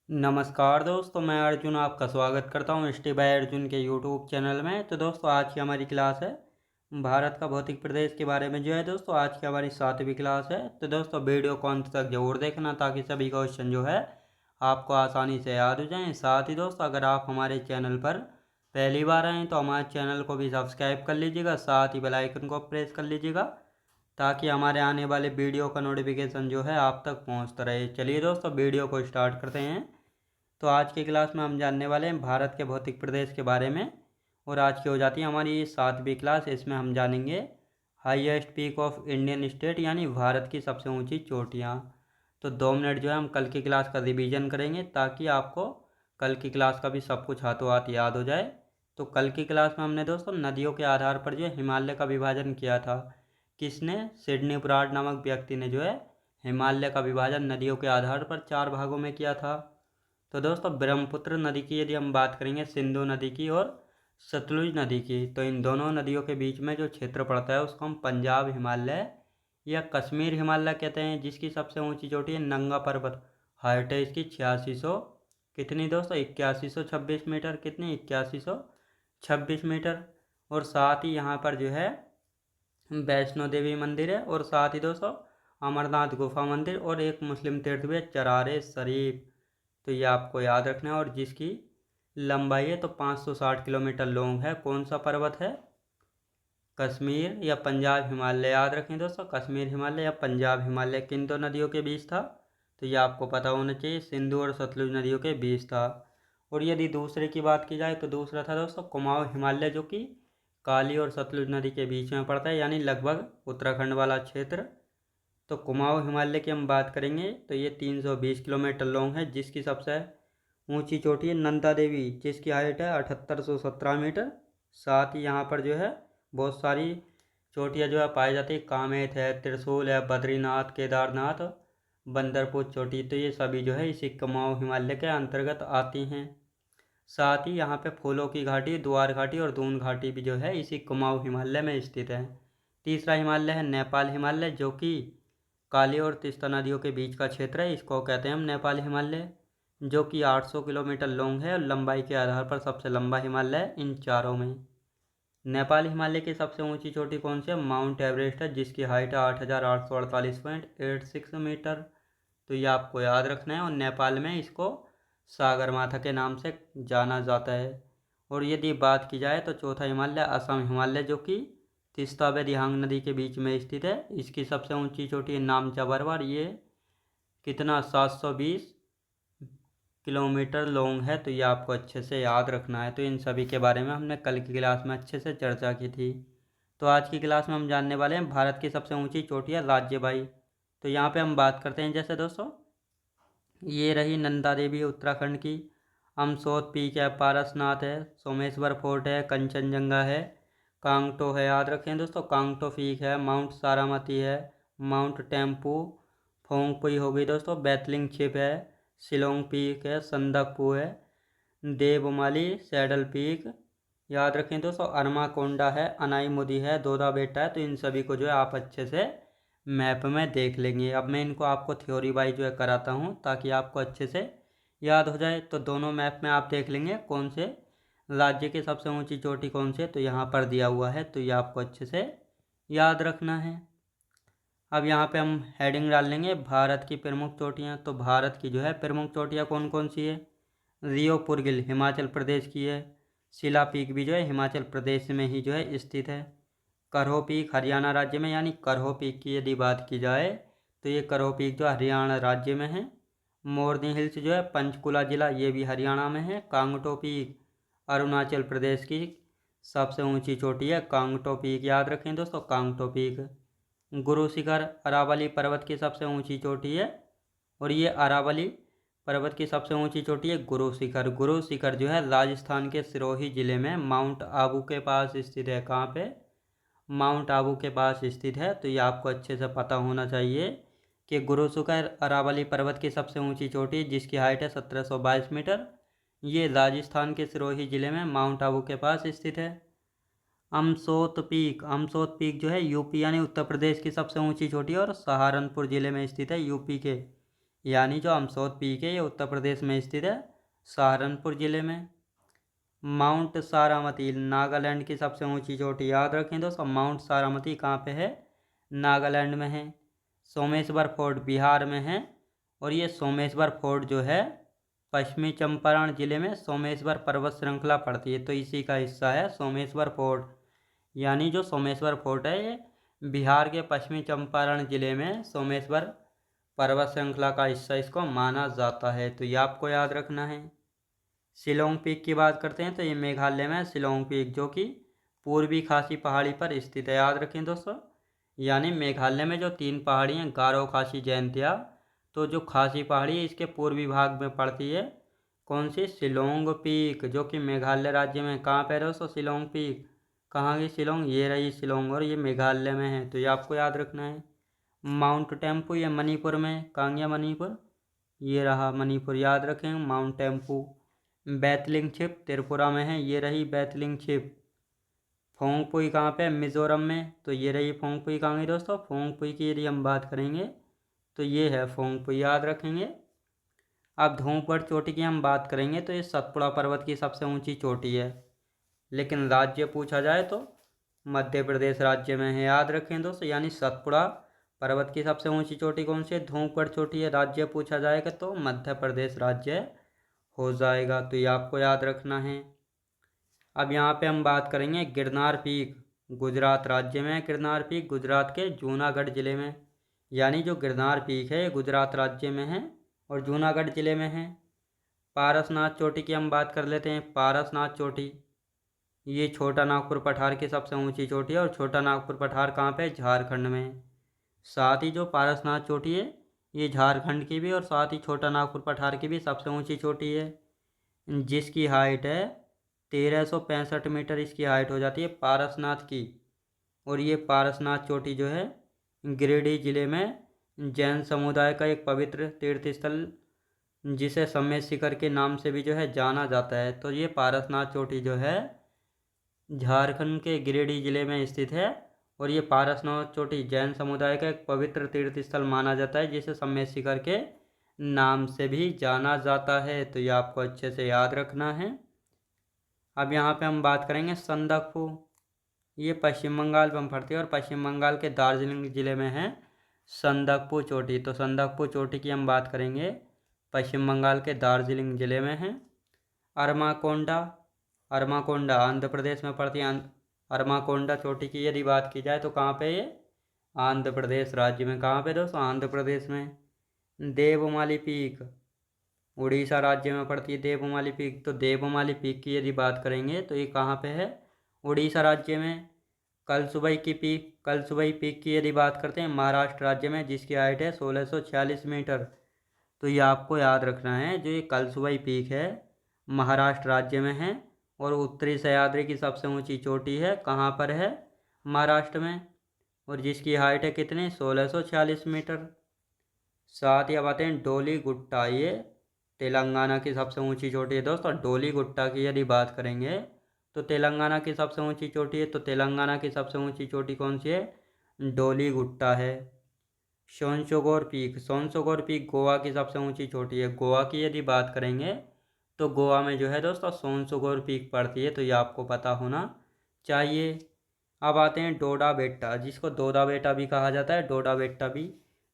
नमस्कार दोस्तों, मैं अर्जुन आपका स्वागत करता हूँ स्टेप बाय अर्जुन के यूट्यूब चैनल में। तो दोस्तों, आज की हमारी क्लास है भारत का भौतिक प्रदेश के बारे में। जो है दोस्तों, आज की हमारी 7वीं क्लास है। तो दोस्तों, वीडियो को अंत तक जरूर देखना ताकि सभी क्वेश्चन जो है आपको आसानी से याद हो जाएं। साथ ही दोस्तों, अगर आप हमारे चैनल पर पहली बार आएँ तो हमारे चैनल को भी सब्सक्राइब कर लीजिएगा, साथ ही बेल आइकन को प्रेस कर लीजिएगा ताकि हमारे आने वाले वीडियो का नोटिफिकेशन जो है आप तक पहुंचता रहे। चलिए दोस्तों, वीडियो को स्टार्ट करते हैं। तो आज की क्लास में हम जानने वाले हैं भारत के भौतिक प्रदेश के बारे में। और आज की हो जाती है हमारी 7वीं क्लास। इसमें हम जानेंगे highest peak of Indian state, यानी भारत की सबसे ऊंची चोटियाँ। तो 2 मिनट जो है हम कल की क्लास का रिवीजन करेंगे ताकि आपको कल की क्लास का भी सब कुछ हाथों हाथ याद हो जाए। तो कल की क्लास में हमने दोस्तों नदियों के आधार पर जो है हिमालय का विभाजन किया था। किसने? सिडनी ब्राड नामक व्यक्ति ने जो है हिमालय का विभाजन नदियों के आधार पर 4 भागों में किया था। तो दोस्तों, ब्रह्मपुत्र नदी की यदि हम बात करेंगे, सिंधु नदी की और सतलुज नदी की, तो इन दोनों नदियों के बीच में जो क्षेत्र पड़ता है उसको हम पंजाब हिमालय या कश्मीर हिमालय कहते हैं, जिसकी सबसे ऊंची चोटी है नंगा पर्वत। हाइट है इसकी 8600, कितनी दोस्तों? 8126 मीटर। कितनी? 8126 मीटर। और साथ ही यहाँ पर जो है वैष्णो देवी मंदिर है, और साथ ही दोस्तों अमरनाथ गुफा मंदिर और एक मुस्लिम तीर्थ भी है, चरारे शरीफ। तो ये आपको याद रखना है। और जिसकी लंबाई है तो 560 किलोमीटर लॉन्ग है। कौन सा पर्वत है? कश्मीर या पंजाब हिमालय। याद रखें दोस्तों, कश्मीर हिमालय या पंजाब हिमालय किन दो नदियों के बीच था? तो ये आपको पता होना चाहिए, सिंधु और सतलुज नदियों के बीच था। और यदि दूसरे की बात की जाए तो दूसरा था दोस्तों कुमाऊं हिमालय, जो कि काली और सतलुज नदी के बीच में पड़ता है, यानी लगभग उत्तराखंड वाला क्षेत्र। तो कुमाऊं हिमालय की हम बात करेंगे तो ये 320 किलोमीटर लॉन्ग है। जिसकी सबसे ऊंची चोटी है नंदा देवी, जिसकी हाइट है 7817 मीटर। साथ ही यहाँ पर जो है बहुत सारी चोटियाँ जो है पाई जाती है, कामेत है, त्रिशूल है, बद्रीनाथ, केदारनाथ, बंदरपुर चोटी। तो ये सभी जो है इसी कुमाऊं हिमालय के अंतर्गत आती हैं। साथ ही यहाँ पे फूलों की घाटी, द्वार घाटी और दून घाटी भी जो है इसी कुमाऊं हिमालय में स्थित है। तीसरा हिमालय है नेपाल हिमालय, जो कि काली और तीस्ता नदियों के बीच का क्षेत्र है। इसको कहते हैं हम नेपाल हिमालय, जो कि 800 किलोमीटर लॉन्ग है और लंबाई के आधार पर सबसे लंबा हिमालय है इन चारों में। नेपाल हिमालय की सबसे ऊंची चोटी कौन सी है? माउंट एवरेस्ट है, जिसकी हाइट है 8848.86 मीटर। तो ये आपको याद रखना है। और नेपाल में इसको सागरमाथा के नाम से जाना जाता है। और यदि बात की जाए तो चौथा हिमालय असम हिमालय, जो कि तीस्ता व दिहांग नदी के बीच में स्थित है। इसकी सबसे ऊंची चोटी है नामचा बरवार। ये कितना? 720 किलोमीटर लॉन्ग है। तो ये आपको अच्छे से याद रखना है। तो इन सभी के बारे में हमने कल की क्लास में अच्छे से चर्चा की थी। तो आज की क्लास में हम जानने वाले हैं भारत की सबसे ऊंची चोटियाँ राज्यबाई। तो यहाँ पे हम बात करते हैं, जैसे दोस्तों ये रही नंदा देवी उत्तराखंड की, अमसोत पीक है, पारसनाथ है, सोमेश्वर फोर्ट है, कंचनजंगा है, कांगटो है। याद रखें दोस्तों, कांगटो पीक है, माउंट सारामती है, माउंट टेम्पू, फोंगपुई हो गई दोस्तों, बैतलिंग छिप है, शिलोंग पीक है, संदकपू है, देवमाली सैडल पीक। याद रखें दोस्तों, अरमा है, अनाई है, दोदा बेटा है। तो इन सभी को जो है आप अच्छे से मैप में देख लेंगे। अब मैं इनको आपको थ्योरी वाइज जो है कराता हूँ ताकि आपको अच्छे से याद हो जाए। तो दोनों मैप में आप देख लेंगे कौन से राज्य की सबसे ऊंची चोटी कौन सी है। तो यहाँ पर दिया हुआ है, तो ये आपको अच्छे से याद रखना है। अब यहाँ पे हम हेडिंग डाल लेंगे भारत की प्रमुख चोटियाँ। तो भारत की जो है प्रमुख चोटियाँ कौन कौन सी है? रियो पुरगिल हिमाचल प्रदेश की है। शिला पीक भी जो है हिमाचल प्रदेश में ही जो है स्थित है। करहो पीक हरियाणा राज्य में, यानी करहो पीक की यदि बात की जाए तो ये करहो पीक जो हरियाणा राज्य में है। मोरनी हिल्स जो है पंचकुला जिला, ये भी हरियाणा में है। कांगटो पीक अरुणाचल प्रदेश की सबसे ऊंची चोटी है कांगटो पीक। याद रखें दोस्तों, कांगटो पीक। गुरु शिखर अरावली पर्वत की सबसे ऊंची चोटी है, और ये अरावली पर्वत की सबसे ऊंची चोटी है गुरु शिखर। गुरु शिखर जो है राजस्थान के सिरोही जिले में माउंट आबू के पास स्थित है। कहाँ पे? माउंट आबू के पास स्थित है। तो ये आपको अच्छे से पता होना चाहिए कि गुरु शिखर अरावली पर्वत की सबसे ऊंची चोटी, जिसकी हाइट है 1722 मीटर, ये राजस्थान के सिरोही जिले में माउंट आबू के पास स्थित है। अमसोत पीक जो है यूपी यानी उत्तर प्रदेश की सबसे ऊंची चोटी है और सहारनपुर जिले में स्थित है, यूपी के। यानी जो अमसौद पीक है ये उत्तर प्रदेश में स्थित है, सहारनपुर ज़िले में। माउंट सारामती नागालैंड की सबसे ऊंची चोटी, याद रखें दोस्तों, माउंट सारामती कहाँ पे है? नागालैंड में है। सोमेश्वर फोर्ट बिहार में है, और ये सोमेश्वर फोर्ट जो है पश्चिमी चंपारण जिले में सोमेश्वर पर्वत श्रृंखला पड़ती है, तो इसी का हिस्सा है सोमेश्वर फोर्ट। यानी जो सोमेश्वर फोर्ट है ये बिहार के पश्चिमी चंपारण जिले में सोमेश्वर पर्वत श्रृंखला का हिस्सा इसको माना जाता है, तो ये आपको याद रखना है। शिलोंग पीक की बात करते हैं तो ये मेघालय में शिलोंग पीक जो कि पूर्वी खासी पहाड़ी पर स्थित है, याद रखें दोस्तों। यानी मेघालय में जो 3 पहाड़ी हैं, गारो, खासी, जैंतिया, तो जो खासी पहाड़ी है इसके पूर्वी भाग में पड़ती है कौन सी? शिलोंग पीक, जो कि मेघालय राज्य में। कहाँ पे है दोस्तों शिलोंग पीक? कहाँ की शिलोंग? ये रही शिलोंग, और ये मेघालय में है, तो ये आपको याद रखना है। माउंट टेम्पू ये मणिपुर में, कहाँ गया मणिपुर? ये रहा मणिपुर, याद रखें माउंट टेम्पू। बैतलिंग छिप त्रिपुरा में है, ये रही बैतलिंग छिप। फोंगपुई कहाँ पे? मिजोरम में, तो ये रही फोंगपुई। कहाँ गई दोस्तों? फोंगपुई की यदि हम बात करेंगे तो ये है फोंगपुई, याद रखेंगे। अब धूपगढ़ चोटी की हम बात करेंगे तो ये सतपुड़ा पर्वत की सबसे ऊंची चोटी है, लेकिन राज्य पूछा जाए तो मध्य प्रदेश राज्य में है, याद रखें दोस्तों। यानी सतपुड़ा पर्वत की सबसे ऊंची चोटी कौन सी है? धूपगढ़ चोटी है। राज्य पूछा जाएगा तो मध्य प्रदेश राज्य हो जाएगा, तो ये आपको याद रखना है। अब यहाँ पे हम बात करेंगे गिरनार पीक, गुजरात राज्य में है गिरनार पीक, गुजरात के जूनागढ़ जिले में। यानी जो गिरनार पीक है ये गुजरात राज्य में है और जूनागढ़ जिले में है। पारसनाथ चोटी की हम बात कर लेते हैं। पारसनाथ चोटी ये छोटा नागपुर पठार की सबसे ऊंची चोटी है, और छोटा नागपुर पठार कहाँ पे? झारखंड में। साथ ही जो पारसनाथ चोटी है ये झारखंड की भी और साथ ही छोटा नागपुर पठार की भी सबसे ऊंची चोटी है, जिसकी हाइट है 1365 मीटर इसकी हाइट हो जाती है पारसनाथ की। और ये पारसनाथ चोटी जो है गिरिडीह जिले में जैन समुदाय का एक पवित्र तीर्थ स्थल, जिसे समय शिखर के नाम से भी जो है जाना जाता है। तो ये पारसनाथ चोटी जो है झारखंड के गिरिडीह जिले में स्थित है, और ये पारसनाथ चोटी जैन समुदाय का एक पवित्र तीर्थ स्थल माना जाता है, जिसे समय शिखर के नाम से भी जाना जाता है, तो ये आपको अच्छे से याद रखना है। अब यहाँ पे हम बात करेंगे संदकफू, ये पश्चिम बंगाल में पड़ती है और पश्चिम बंगाल के दार्जिलिंग जिले में है संदकफू चोटी। तो संदकफू चोटी की हम बात करेंगे, पश्चिम बंगाल के दार्जिलिंग जिले में है। अरमाकोंडा, अरमाकोंडा आंध्र प्रदेश में पड़ती है। अरमाकोंडा चोटी की यदि बात की जाए तो कहाँ पे ये? आंध्र प्रदेश राज्य में। कहाँ पे दोस्तों? आंध्र प्रदेश में। देवमाली पीक उड़ीसा राज्य में पड़ती है देवमाली पीक। तो देवमाली पीक की यदि बात करेंगे तो ये कहाँ पे है? उड़ीसा राज्य में। कलसुबई पीक की यदि बात करते हैं महाराष्ट्र राज्य में, जिसकी हाइट है 1646 मीटर। तो ये आपको याद रखना है, जो ये कलसुबई पीक है महाराष्ट्र राज्य में है, और उत्तरी सह्याद्री की सबसे ऊंची चोटी है कहाँ पर है? महाराष्ट्र में, और जिसकी हाइट है कितनी? 1646 मीटर। साथ ही अब आते हैं डोली गुट्टा, ये तेलंगाना की सबसे ऊंची चोटी है दोस्तों। डोली गुट्टा की यदि बात करेंगे तो तेलंगाना की सबसे ऊंची चोटी है, तो तेलंगाना की सबसे ऊंची चोटी कौन सी है? डोली गुट्टा है। सोनसोगोर पीक गोवा की सबसे ऊंची चोटी है। गोवा की यदि बात करेंगे तो गोवा में जो है दोस्तों सोनसोगोर पीक पड़ती है, तो ये आपको पता होना चाहिए। अब आते हैं डोडा बेट्टा, जिसको दोदा बेटा भी कहा जाता है, डोडा बेट्टा भी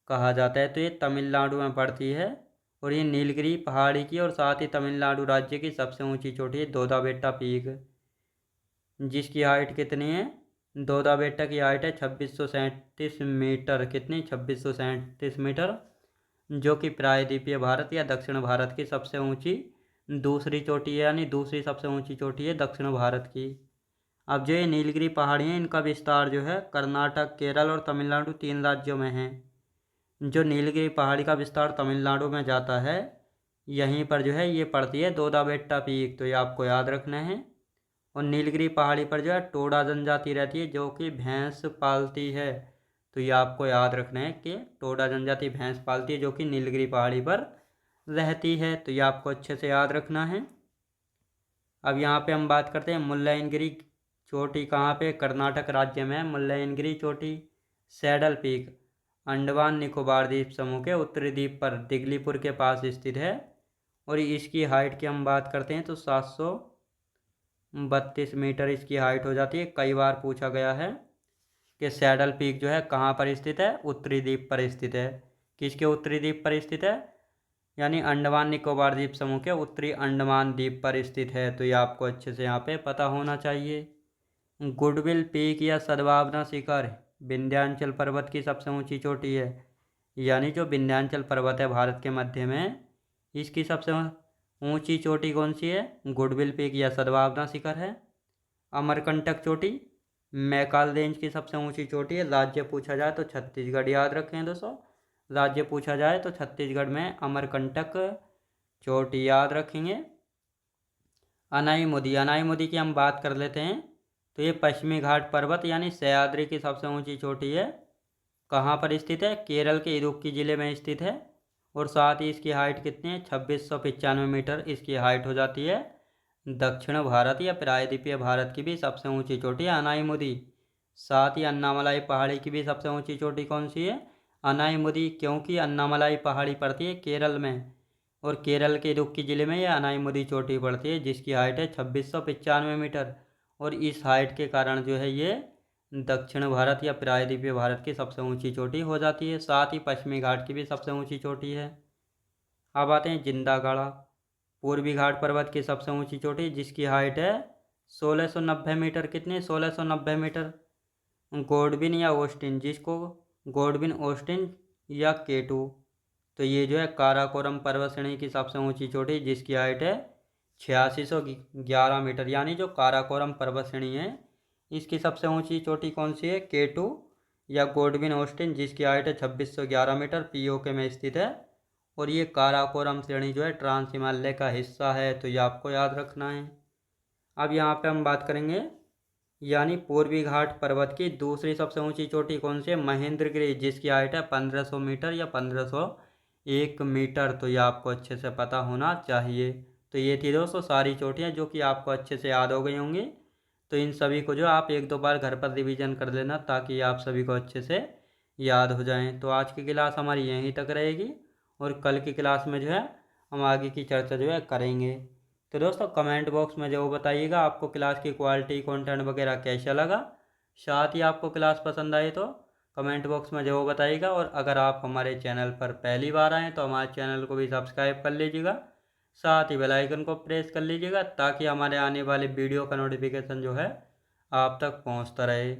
कहा जाता है। तो ये तमिलनाडु में पड़ती है, और ये नीलगिरी पहाड़ी की और साथ ही तमिलनाडु राज्य की सबसे ऊंची चोटी है दोदा बेट्टा पीक, जिसकी हाइट कितनी है? दोदा बेट्टा की हाइट है 2637 मीटर। कितनी? 2637 मीटर, जो कि प्रायद्वीपीय भारत या दक्षिण भारत की सबसे ऊंची दूसरी चोटी है, यानी दूसरी सबसे ऊंची चोटी है दक्षिण भारत की। अब जो ये नीलगिरी पहाड़ी हैं इनका विस्तार जो है कर्नाटक, केरल और तमिलनाडु 3 राज्यों में है। जो नीलगिरी पहाड़ी का विस्तार तमिलनाडु में जाता है, यहीं पर जो है ये पड़ती है दोदा बेट्टा पीक, तो ये आपको याद रखना है। और नीलगिरी पहाड़ी पर जो है टोडा जनजाति रहती है, जो कि भैंस पालती है, तो ये आपको याद रखना है कि टोडा जनजाति भैंस पालती है, जो कि नीलगिरी पहाड़ी पर रहती है, तो ये आपको अच्छे से याद रखना है। अब यहाँ पे हम बात करते हैं मुल्लायनगिरी चोटी कहाँ पे? कर्नाटक राज्य में है मुल्लायनगिरी चोटी। सैडल पीक अंडमान निकोबार द्वीप समूह के उत्तरी द्वीप पर दिगलीपुर के पास स्थित है। और इसकी हाइट की हम बात करते हैं तो 732 मीटर इसकी हाइट हो जाती है। कई बार पूछा गया है कि सैडल पीक जो है कहाँ पर स्थित है, उत्तरी द्वीप पर स्थित है। किसके उत्तरी द्वीप पर स्थित है, यानी अंडमान निकोबार द्वीप समूह के उत्तरी अंडमान द्वीप पर स्थित है। तो ये आपको अच्छे से यहाँ पे पता होना चाहिए। गुडविल पीक या सद्भावना शिखर विंध्याचल पर्वत की सबसे ऊंची चोटी है। यानी जो विंध्याचल पर्वत है भारत के मध्य में, इसकी सबसे ऊंची चोटी कौन सी है, गुडविल पीक या सद्भावना शिखर है। अमरकंटक चोटी मैकाल रेंज की सबसे ऊंची चोटी है। राज्य पूछा जाए तो छत्तीसगढ़ याद रखें दोस्तों, राज्य पूछा जाए तो छत्तीसगढ़ में अमरकंटक चोटी याद रखेंगे। अनाई मुदी की हम बात कर लेते हैं तो ये पश्चिमी घाट पर्वत यानी सह्याद्री की सबसे ऊंची चोटी है। कहाँ पर स्थित है, केरल के इडुक्की जिले में स्थित है। और साथ ही इसकी हाइट कितनी है, 2695 मीटर इसकी हाइट हो जाती है। दक्षिण भारत या प्रायद्वीपीय भारत की भी सबसे ऊंची चोटी है अनाईमुदी। साथ ही अन्नामलाई पहाड़ी की भी सबसे ऊंची चोटी कौन सी है, अनाईमुदी, क्योंकि अन्नामलाई पहाड़ी पड़ती है केरल में और केरल के इडुक्की जिले में यह अनाईमुदी चोटी पड़ती है जिसकी हाइट है 2695 मीटर। और इस हाइट के कारण जो है ये दक्षिण भारत या प्रायद्वीपीय भारत की सबसे ऊंची चोटी हो जाती है। साथ ही पश्चिमी घाट की भी सबसे ऊंची चोटी है। अब आते हैं जिंदागढ़ा, पूर्वी घाट पर्वत की सबसे ऊंची चोटी जिसकी हाइट है 1690 मीटर। कितनी, 1690 मीटर। गोडविन या ऑस्टिन, जिसको गोडविन ऑस्टिन या केटू, तो ये जो है काराकोरम पर्वत श्रेणी की सबसे ऊंची चोटी जिसकी हाइट है 8611 मीटर। यानी जो काराकोरम पर्वत श्रेणी है इसकी सबसे ऊंची चोटी कौन सी है, केटू या गोडविन ऑस्टिन, जिसकी हाइट है 2611 मीटर, पीओके में स्थित है। और ये काराकोरम श्रेणी जो है ट्रांस हिमालय का हिस्सा है, तो ये आपको याद रखना है। अब यहाँ पे हम बात करेंगे यानी पूर्वी घाट पर्वत की दूसरी सबसे ऊंची चोटी कौन सी है, महेंद्रगिरी, जिसकी हाइट है 1500 मीटर या 1501 मीटर। तो ये आपको अच्छे से पता होना चाहिए। तो ये थी दोस्तों सारी चोटियाँ जो कि आपको अच्छे से याद हो गई होंगी। तो इन सभी को जो आप एक दो बार घर पर रिवीजन कर लेना ताकि आप सभी को अच्छे से याद हो जाएं। तो आज की क्लास हमारी यहीं तक रहेगी और कल की क्लास में जो है हम आगे की चर्चा जो है करेंगे। तो दोस्तों कमेंट बॉक्स में जो बताइएगा आपको क्लास की क्वालिटी, कंटेंट वगैरह कैसा लगा। साथ ही आपको क्लास पसंद आई तो कमेंट बॉक्स में जो बताइएगा। और अगर आप हमारे चैनल पर पहली बार आएँ तो हमारे चैनल को भी सब्सक्राइब कर लीजिएगा। साथ ही बेल आइकन को प्रेस कर लीजिएगा ताकि हमारे आने वाले वीडियो का नोटिफिकेशन जो है आप तक पहुंचता रहे।